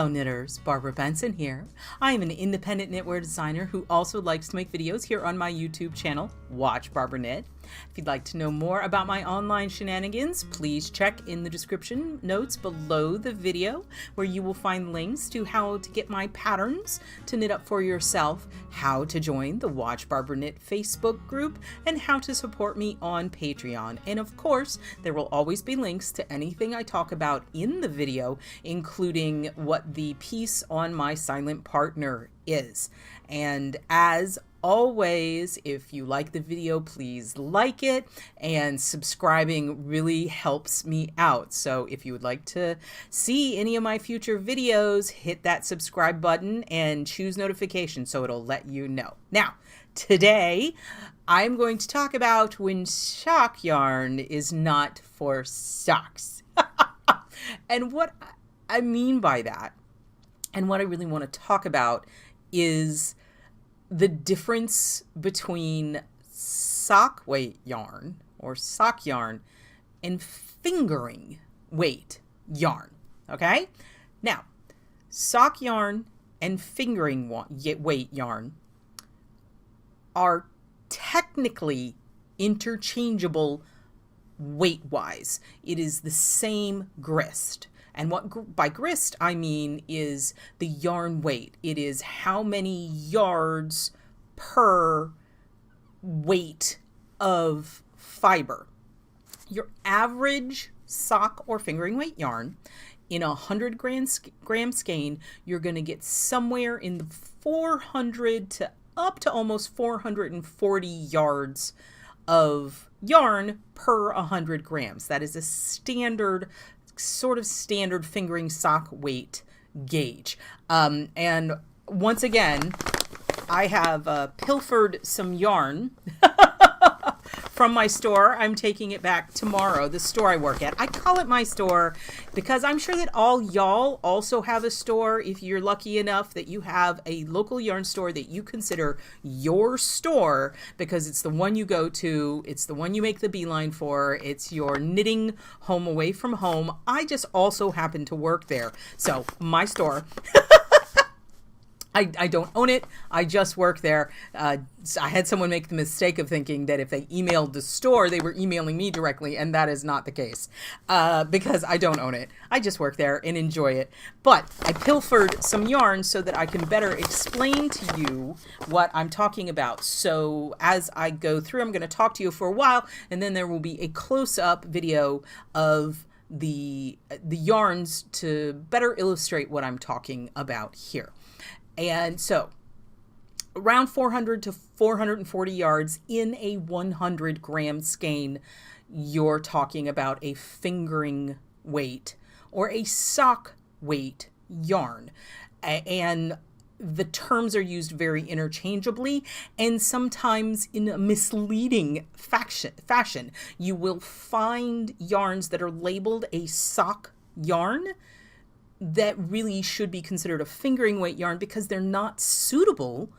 Hello knitters, Barbara Benson here. I am an independent knitwear designer who also likes to make videos here on my YouTube channel, Watch Barbara Knit. If you'd like to know more about my online shenanigans, please check in the description notes below the video where you will find links to how to get my patterns to knit up for yourself, how to join the Watch Barbara Knit Facebook group, and how to support me on Patreon. And of course, there will always be links to anything I talk about in the video, including what the piece on my silent partner is. And as always, if you like the video, please like it, and subscribing really helps me out. So if you would like to see any of my future videos, hit that subscribe button and choose notifications so it'll let you know. Now, today I'm going to talk about when sock yarn is not for socks. And what I mean by that, and what I really want to talk about, is the difference between sock weight yarn or sock yarn and fingering weight yarn. Okay? Now, sock yarn and fingering weight yarn are technically interchangeable weight-wise. It is the same grist. And what by grist I mean is the yarn weight. It is how many yards per weight of fiber. Your average sock or fingering weight yarn in a 100 gram skein, you're going to get somewhere in the 400 to up to almost 440 yards of yarn per 100 grams. That is a standard fingering sock weight gauge. And once again, I have pilfered some yarn from my store. I'm taking it back tomorrow, the store I work at. I call it my store because I'm sure that all y'all also have a store. If you're lucky enough that you have a local yarn store that you consider your store because it's the one you go to, it's the one you make the beeline for, it's your knitting home away from home. I just also happen to work there. So my store. I don't own it. I just work there. I had someone make the mistake of thinking that if they emailed the store, they were emailing me directly, and that is not the case because I don't own it. I just work there and enjoy it. But I pilfered some yarn so that I can better explain to you what I'm talking about. So as I go through, I'm going to talk to you for a while, and then there will be a close-up video of the yarns to better illustrate what I'm talking about here. And so around 400 to 440 yards in a 100 gram skein, you're talking about a fingering weight or a sock weight yarn. And the terms are used very interchangeably and sometimes in a misleading fashion. You will find yarns that are labeled a sock yarn that really should be considered a fingering weight yarn because they're not suitable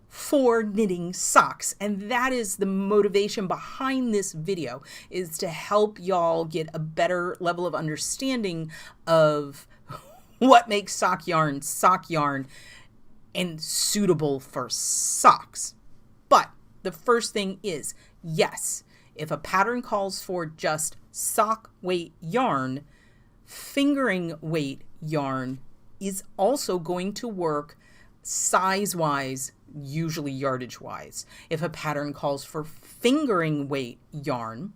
for knitting socks. And that is the motivation behind this video, is to help y'all get a better level of understanding of what makes sock yarn and suitable for socks. But the first thing is, yes, if a pattern calls for just sock weight yarn, fingering weight yarn is also going to work size-wise, usually yardage-wise. If a pattern calls for fingering weight yarn,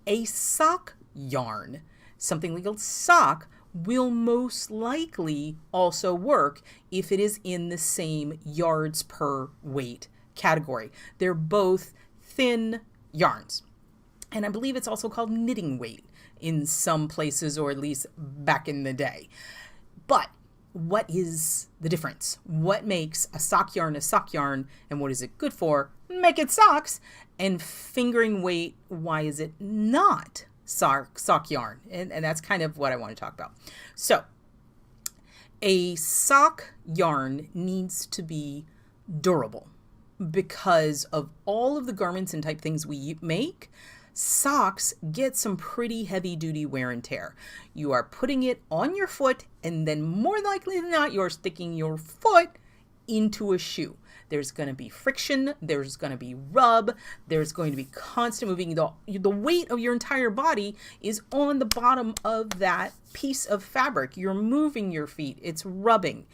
a sock yarn, something like sock, will most likely also work if it is in the same yards per weight category. They're both thin yarns. And I believe it's also called knitting weight in some places, or at least back in the day. But what is the difference? What makes a sock yarn, and what is it good for? Make it socks. And fingering weight, why is it not sock yarn? And that's kind of what I want to talk about. So a sock yarn needs to be durable because of all of the garments and type things we make. Socks get some pretty heavy duty wear and tear. You are putting it on your foot, and then more likely than not, you're sticking your foot into a shoe. There's going to be friction, there's going to be rub, there's going to be constant moving. The weight of your entire body is on the bottom of that piece of fabric. You're moving your feet, it's rubbing.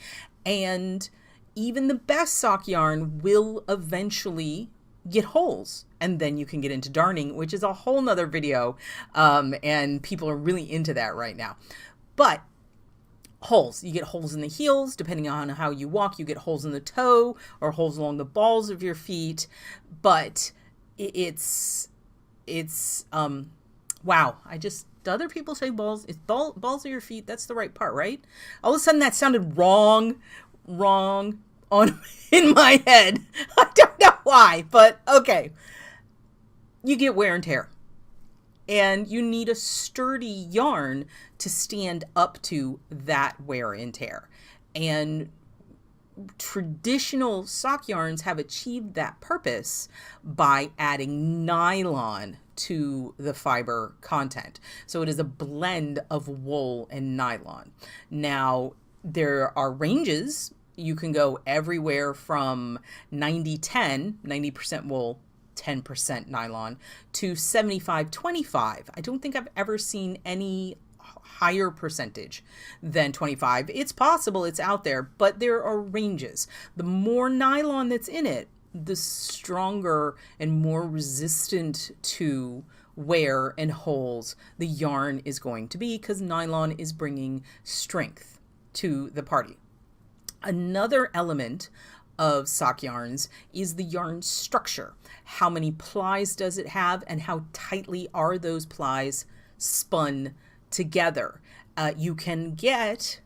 And even the best sock yarn will eventually get holes, and then you can get into darning, which is a whole nother video, and people are really into that right now. But holes, you get holes in the heels depending on how you walk, you get holes in the toe or holes along the balls of your feet. But it's wow, do other people say balls? It's balls of your feet, that's the right part, right? All of a sudden that sounded wrong on in my head. I don't know why, but okay. You get wear and tear, and you need a sturdy yarn to stand up to that wear and tear. And traditional sock yarns have achieved that purpose by adding nylon to the fiber content. So it is a blend of wool and nylon. Now, there are ranges. You can go everywhere from 90-10, 90% wool, 10% nylon, to 75-25. I don't think I've ever seen any higher percentage than 25. It's possible, it's out there, but there are ranges. The more nylon that's in it, the stronger and more resistant to wear and holes the yarn is going to be, because nylon is bringing strength to the party. Another element of sock yarns is the yarn structure. How many plies does it have, and how tightly are those plies spun together? You can get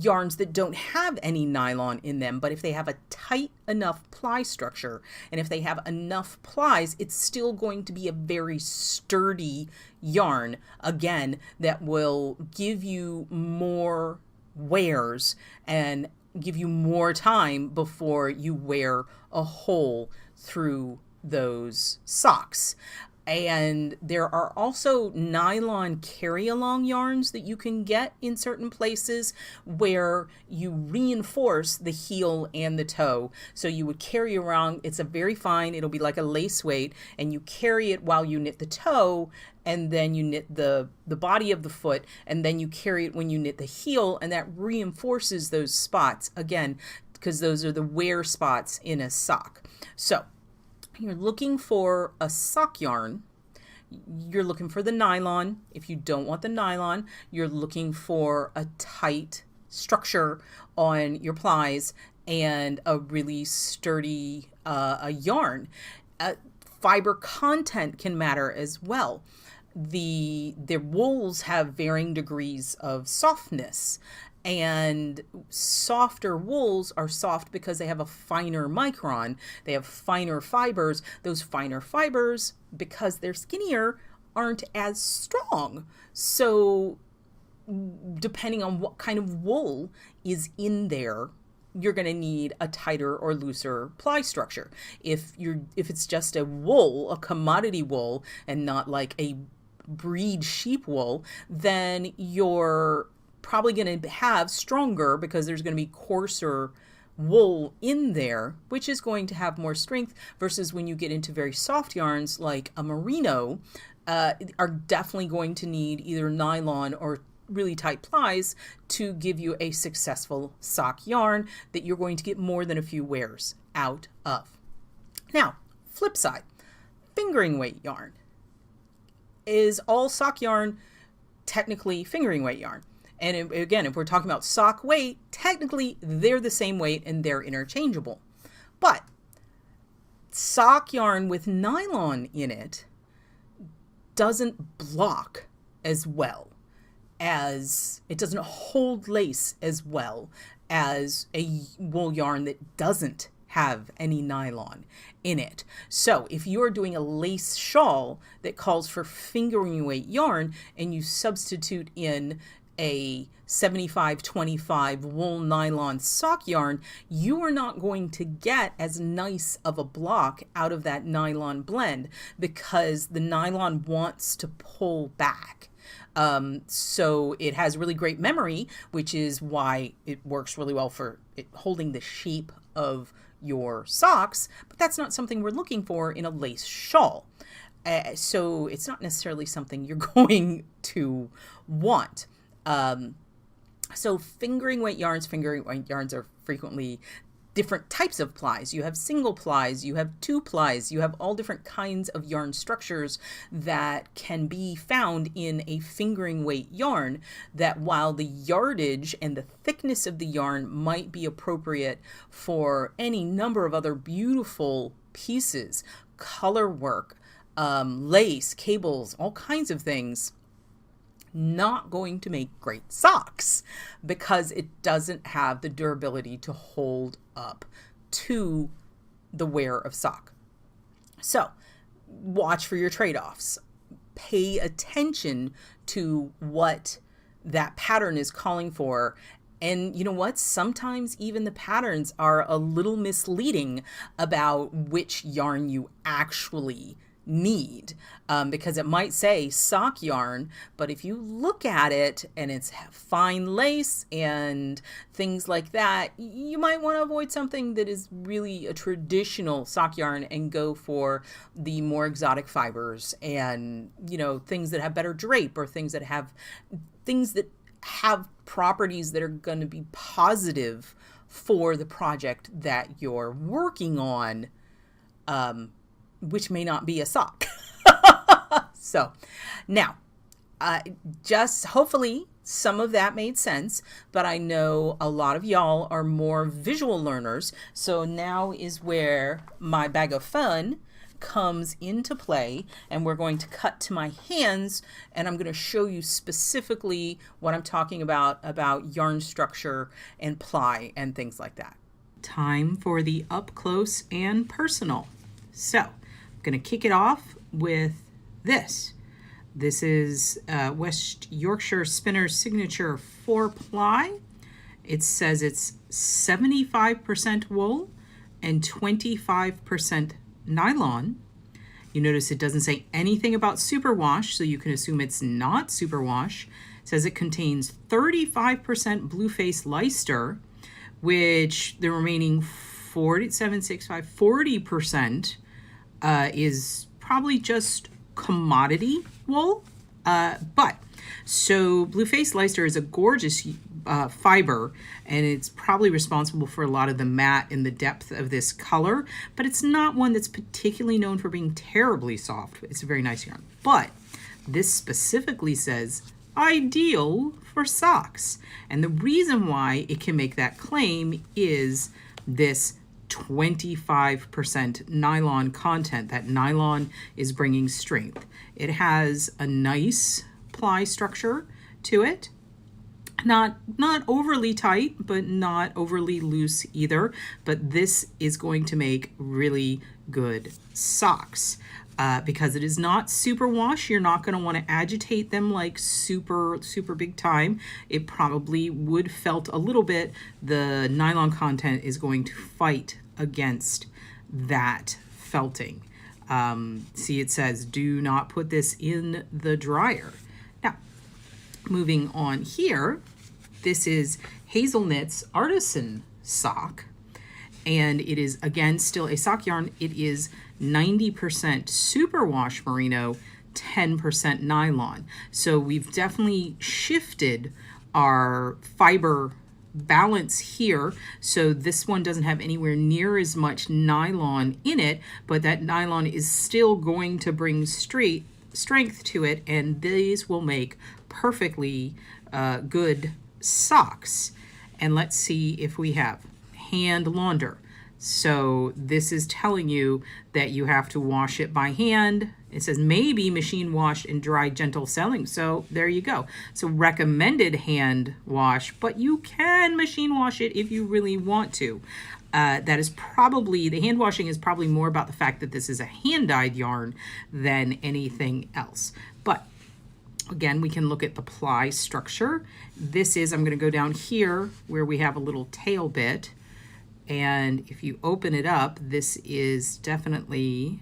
yarns that don't have any nylon in them, but if they have a tight enough ply structure, and if they have enough plies, it's still going to be a very sturdy yarn, again, that will give you more wears and give you more time before you wear a hole through those socks. And there are also nylon carry-along yarns that you can get in certain places where you reinforce the heel and the toe. So you would carry around, it's a very fine, it'll be like a lace weight, and you carry it while you knit the toe, and then you knit the body of the foot, and then you carry it when you knit the heel, and that reinforces those spots, again, because those are the wear spots in a sock. So you're looking for a sock yarn, you're looking for the nylon. If you don't want the nylon, you're looking for a tight structure on your plies and a really sturdy yarn. Fiber content can matter as well. The wools have varying degrees of softness, and softer wools are soft because they have a finer micron. They have finer fibers. Those finer fibers, because they're skinnier, aren't as strong. So depending on what kind of wool is in there, you're going to need a tighter or looser ply structure. If it's just a wool, a commodity wool, and not like a breed sheep wool, then you're probably going to have stronger, because there's going to be coarser wool in there, which is going to have more strength, versus when you get into very soft yarns like a merino, are definitely going to need either nylon or really tight plies to give you a successful sock yarn that you're going to get more than a few wears out of. Now, flip side, fingering weight yarn. Is all sock yarn technically fingering weight yarn? And again, if we're talking about sock weight, technically they're the same weight and they're interchangeable. But sock yarn with nylon in it doesn't block as well, as it doesn't hold lace as well as a wool yarn that doesn't have any nylon in it. So if you're doing a lace shawl that calls for fingering weight yarn, and you substitute in a 75-25 wool nylon sock yarn, you are not going to get as nice of a block out of that nylon blend because the nylon wants to pull back. So it has really great memory, which is why it works really well for holding the shape of your socks, but that's not something we're looking for in a lace shawl. So it's not necessarily something you're going to want. So fingering weight yarns are frequently different types of plies. You have single plies, you have two plies, you have all different kinds of yarn structures that can be found in a fingering weight yarn, that while the yardage and the thickness of the yarn might be appropriate for any number of other beautiful pieces, color work, lace, cables, all kinds of things, not going to make great socks because it doesn't have the durability to hold up to the wear of sock. So watch for your trade-offs. Pay attention to what that pattern is calling for. And you know what? Sometimes even the patterns are a little misleading about which yarn you actually need, because it might say sock yarn, but if you look at it and it's fine lace and things like that, you might want to avoid something that is really a traditional sock yarn and go for the more exotic fibers and, you know, things that have better drape or things that have properties that are going to be positive for the project that you're working on, which may not be a sock. So now, just hopefully some of that made sense, but I know a lot of y'all are more visual learners. So now is where my bag of fun comes into play, and we're going to cut to my hands, and I'm going to show you specifically what I'm talking about yarn structure and ply and things like that. Time for the up close and personal. So I'm going to kick it off with this. This is West Yorkshire Spinner's Signature 4-ply. It says it's 75% wool and 25% nylon. You notice it doesn't say anything about superwash, so you can assume it's not superwash. It says it contains 35% Blueface Leicester, which the remaining 40% is probably just commodity wool. But so Blueface Leicester is a gorgeous fiber, and it's probably responsible for a lot of the matte and the depth of this color, but it's not one that's particularly known for being terribly soft. It's a very nice yarn. But this specifically says ideal for socks. And the reason why it can make that claim is this 25% nylon content. That nylon is bringing strength. It has a nice ply structure to it. Not overly tight, but not overly loose either. But this is going to make really good socks. Because it is not superwash, you're not going to want to agitate them like super big time. It probably would felt a little bit. The nylon content is going to fight against that felting. See, it says do not put this in the dryer. Now, moving on here, this is Hazelnut's Artisan Sock, and it is again still a sock yarn. It is 90% superwash merino, 10% nylon. So we've definitely shifted our fiber balance here. So this one doesn't have anywhere near as much nylon in it, but that nylon is still going to bring strength to it, and these will make perfectly good socks. And let's see if we have hand launder. So this is telling you that you have to wash it by hand. It says maybe machine washed and dry gentle selling. So there you go. So recommended hand wash, but you can machine wash it if you really want to. That is probably, the hand washing is probably more about the fact that this is a hand dyed yarn than anything else. But Again, we can look at the ply structure. This is, I'm going to go down here where we have a little tail bit. And if you open it up, this is definitely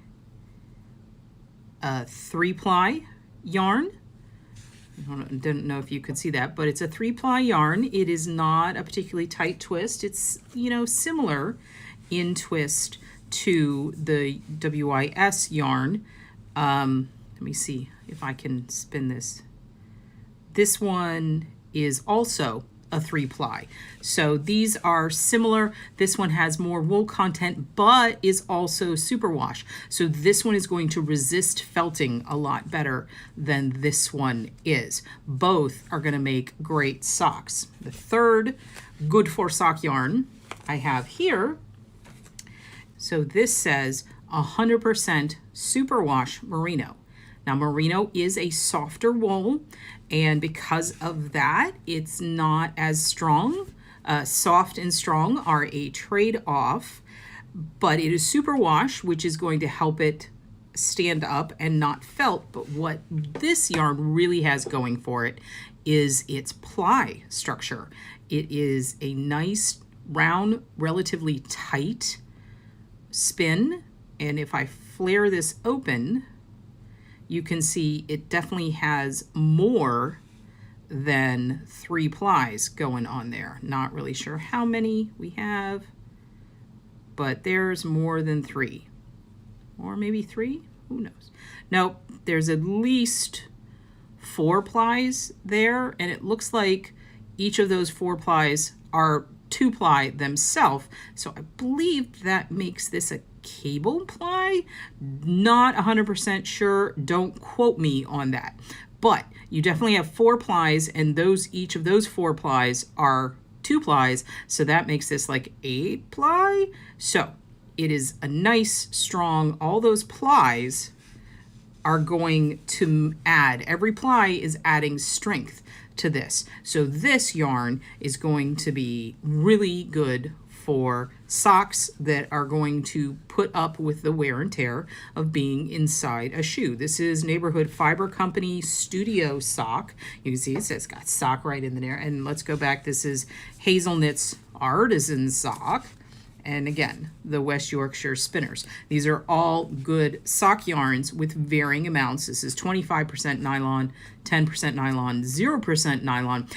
a 3-ply yarn. I didn't know if you could see that, but it's a 3-ply yarn. It is not a particularly tight twist. It's, you know, similar in twist to the WIS yarn. Let me see if I can spin this. This one is also a 3-ply. So these are similar. This one has more wool content, but is also superwash. So this one is going to resist felting a lot better than this one is. Both are going to make great socks. The third good for sock yarn I have here. So this says 100% superwash merino. Now, merino is a softer wool, and because of that, it's not as strong. Soft and strong are a trade-off, but it is superwash, which is going to help it stand up and not felt. But what this yarn really has going for it is its ply structure. It is a nice, round, relatively tight spin, and if I flare this open, you can see it definitely has more than 3 plies going on there. Not really sure how many we have, but there's more than 3. Or maybe 3? Who knows? Nope, there's at least 4 plies there, and it looks like each of those 4 plies are 2-ply themselves. So I believe that makes this a cable ply. Not 100% sure. Don't quote me on that. But you definitely have 4 plies, and each of those 4 plies are 2 plies. So that makes this like 8-ply. So it is a nice, strong, all those plies are going to add, every ply is adding strength to this. So this yarn is going to be really good for socks that are going to put up with the wear and tear of being inside a shoe. This is Neighborhood Fiber Company Studio Sock. You can see it's got sock right in there. And let's go back. This is Hazelnut's Artisan Sock. And again, the West Yorkshire Spinners. These are all good sock yarns with varying amounts. This is 25% nylon, 10% nylon, 0% nylon.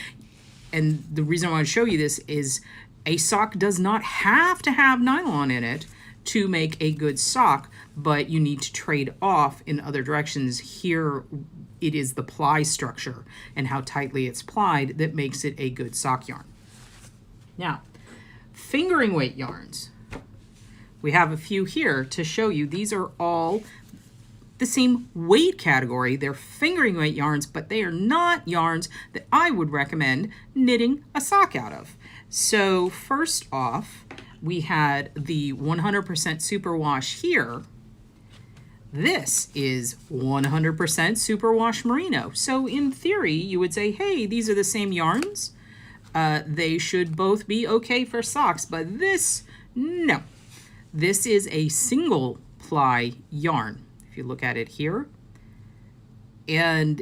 And the reason I want to show you this is a sock does not have to have nylon in it to make a good sock, but you need to trade off in other directions. Here, it is the ply structure and how tightly it's plied that makes it a good sock yarn. Now, fingering weight yarns. We have a few here to show you. These are all the same weight category. They're fingering weight yarns, but they are not yarns that I would recommend knitting a sock out of. So first off, we had the 100% superwash here. This is 100% superwash merino. So in theory, you would say, hey, these are the same yarns. They should both be okay for socks, but this, no. This is a single ply yarn, if you look at it here. And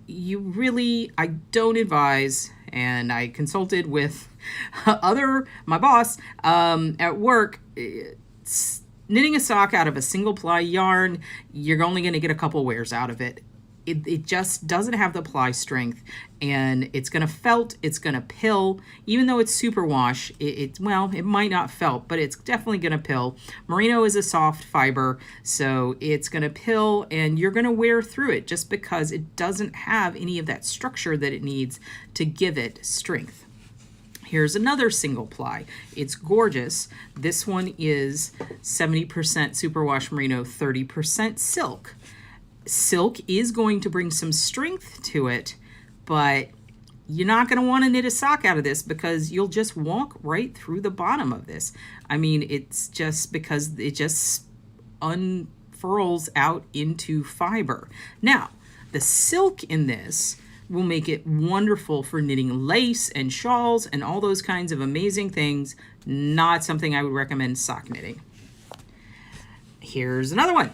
you really, I don't advise, and I consulted with my boss at work, knitting a sock out of a single ply yarn, you're only going to get a couple wears out of it. It just doesn't have the ply strength, and it's going to felt, it's going to pill. Even though it's superwash, well, it might not felt, but it's definitely going to pill. Merino is a soft fiber, so it's going to pill, and you're going to wear through it just because it doesn't have any of that structure that it needs to give it strength. Here's another single ply. It's gorgeous. This one is 70% superwash merino, 30% silk. Silk is going to bring some strength to it, but you're not going to want to knit a sock out of this because you'll just walk right through the bottom of this. I mean, it's just because it just unfurls out into fiber. Now, the silk in this will make it wonderful for knitting lace and shawls and all those kinds of amazing things. Not something I would recommend sock knitting. Here's another one.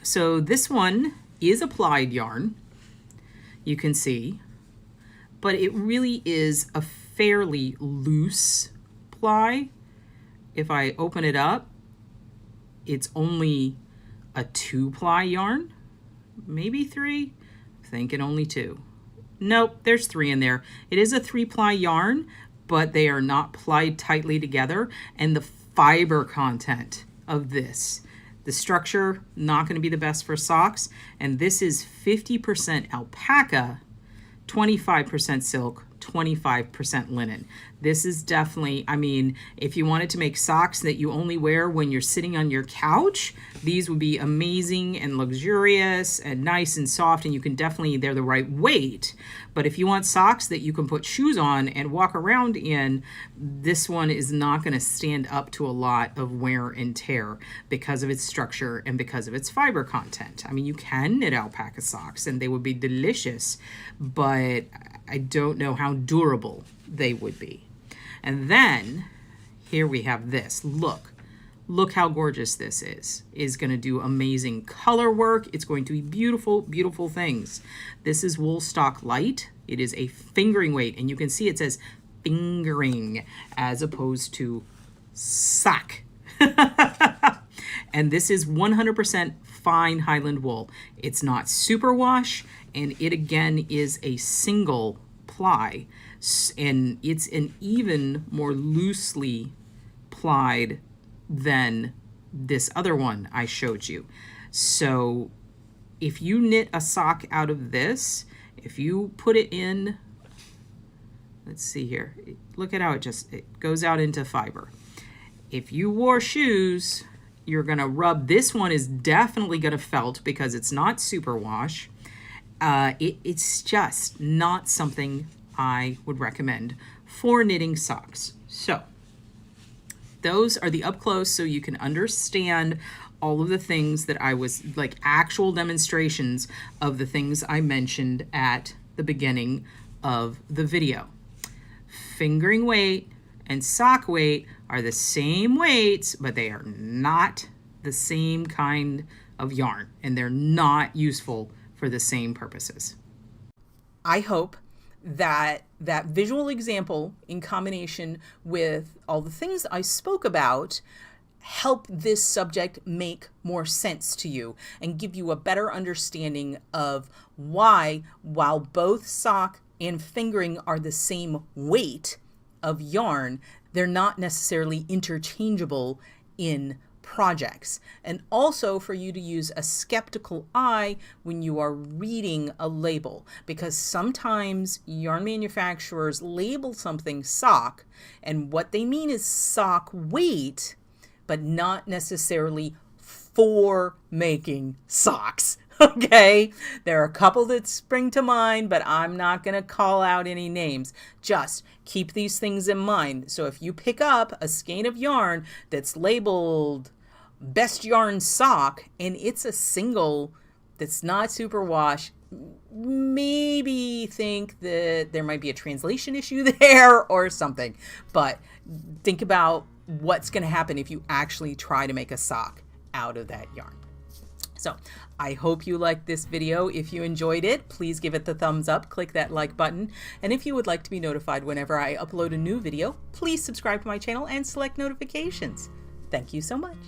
So this one is a plied yarn. you can see, but it really is a fairly loose ply. If I open it up, it's only a 2-ply yarn, maybe 3, I'm thinking only 2. Nope, there's 3 in there. It is a 3-ply yarn, but they are not plied tightly together, and the fiber content of this, the structure, not going to be the best for socks, and this is 50% alpaca, 25% silk, 25% linen. This is definitely, I mean, if you wanted to make socks that you only wear when you're sitting on your couch, these would be amazing and luxurious and nice and soft, and you can definitely, they're the right weight. But if you want socks that you can put shoes on and walk around in, this one is not going to stand up to a lot of wear and tear because of its structure and because of its fiber content. I mean, you can knit alpaca socks and they would be delicious, but I don't know how durable they would be. And then here we have this. Look how gorgeous this is. It's going to do amazing color work. It's going to be beautiful, beautiful things. This is Woolstock Light. It is a fingering weight, and you can see it says fingering as opposed to sock. And this is 100% fine Highland wool. It's not superwash, and it again is a single ply, and it's an even more loosely plied than this other one I showed you. So if you knit a sock out of this, if you put it in, let's see here, look at how it goes out into fiber. If you wore shoes, you're gonna rub, this one is definitely gonna felt because it's not superwash. It's just not something I would recommend for knitting socks. So those are the up close so you can understand all of the things that I was, like actual demonstrations of the things I mentioned at the beginning of the video. Fingering weight and sock weight are the same weights, but they are not the same kind of yarn, and they're not useful for the same purposes. I hope that that visual example in combination with all the things I spoke about help this subject make more sense to you and give you a better understanding of why, while both sock and fingering are the same weight of yarn, they're not necessarily interchangeable in projects, and also for you to use a skeptical eye when you are reading a label, because sometimes yarn manufacturers label something sock and what they mean is sock weight, but not necessarily for making socks. Okay, there are a couple that spring to mind, but I'm not going to call out any names. Just keep these things in mind. So if you pick up a skein of yarn that's labeled Best Yarn Sock and it's a single that's not superwash, maybe think that there might be a translation issue there or something. But think about what's going to happen if you actually try to make a sock out of that yarn. So I hope you liked this video. If you enjoyed it, please give it the thumbs up, click that like button. And if you would like to be notified whenever I upload a new video, please subscribe to my channel and select notifications. Thank you so much.